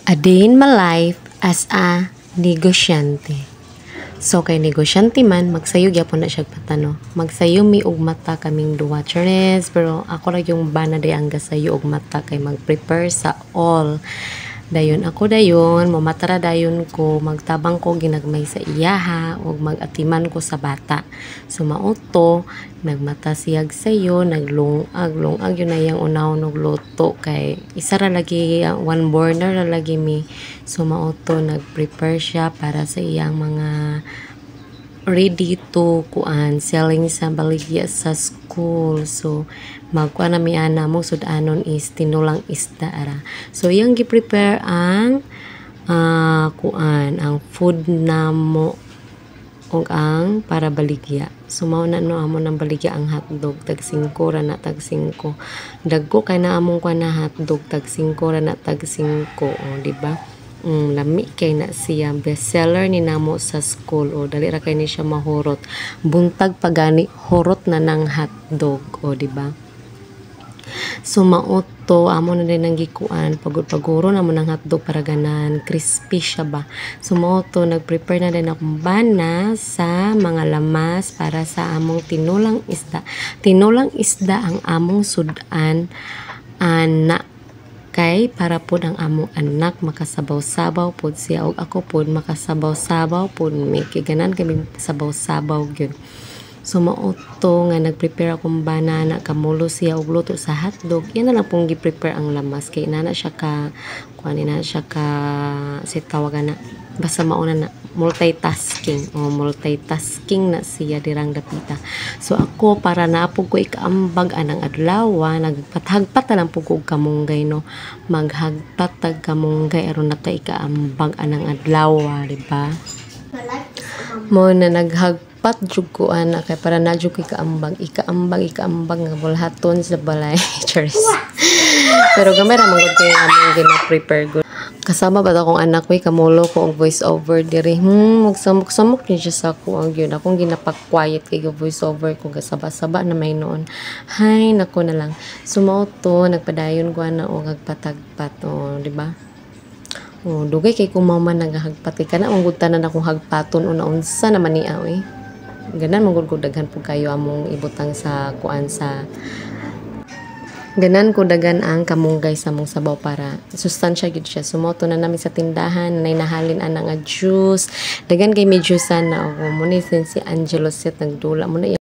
A day in my life as a negosyante. So kay negosyante man, magsayo gyapon na siya patano. Magsayo mi og mata kaming duha chares, pero ako ra yung bana day ang gasayo og mata kay mag-prepare sa all. Dayon ako dayon, mamatara dayon ko, magtabang ko ginagmay sa iyaha ug magatiman ko sa bata. So mauto, nagmata siyag sayo, naglungag yun na yung unaw og luto kay isa ra lagi one burner ra lagi mi. So mauto nagprepare siya para sa iyang mga ready to selling sa baligya sa school. So magkuha na mi ana mo sudanon is tinulang isda ara. So iyang gi-prepare ang ang food namo og ang para baligya. So mao na no amo ng baligya ang hotdog tag 5 ra na tag 5. Dagko kay na among kuha na hotdog tag 5 ra na tag 5, di ba? Lami kay na siya bestseller ni namo sa school dali ra kay ni siya mahurot buntag pagani hurot na ng hotdog di ba? So mauto amo na din ang gikuan paguro na mo ng hotdog para ganan crispy siya ba. So mauto nagprepare na din akong bana sa mga lamas para sa among tinulang isda ang among sudan na kay para pod ang among anak makasabaw-sabaw pod siya og ako pod makasabaw-sabaw pod may kiganan kami sabaw-sabaw gyud. So mauto nga nagprepare akong banana kamulo siya og luto sa hotdog. Yan na lang pong gi-prepare ang lamas kay inana siya ka sit tawagan na basta mauna na multitasking na siya dirang dapita. So ako para naapog ko ikaambag anang adlaw nagpathagpat na lang po ko kamunggay no maghagpat tag kamunggay aron nato ikaambag anang adlaw di ba? Mo na naghagpat jud ko ana kay para na jud ko ikaambag nga bulhaton sa balay cheers. Pero gamay ra man gud kay among gina-prepare gud. Kasama ba akong anak ko kamulo ko og voice over diri magsamok-samok din siya sa ako ang yun akong ginapak-quiet kay voice over ko gasaba-saba na may noon hay nako na lang sumauto nagpadayon ko na og hagpatagpat di ba? Dugay kay kumaman naghagpat kay kana ang gutanan akong hagpaton una-unsa naman ni ganan mong gud daghan po kayo among ibutang sa ganan ko dagan ang kamunggay sa mong sabaw para sustansya gid siya. Sumoto na namin sa tindahan nay nahalin ana nga juice. Dagan kay may juice na ako mo ni si Angelo set nagdula mo na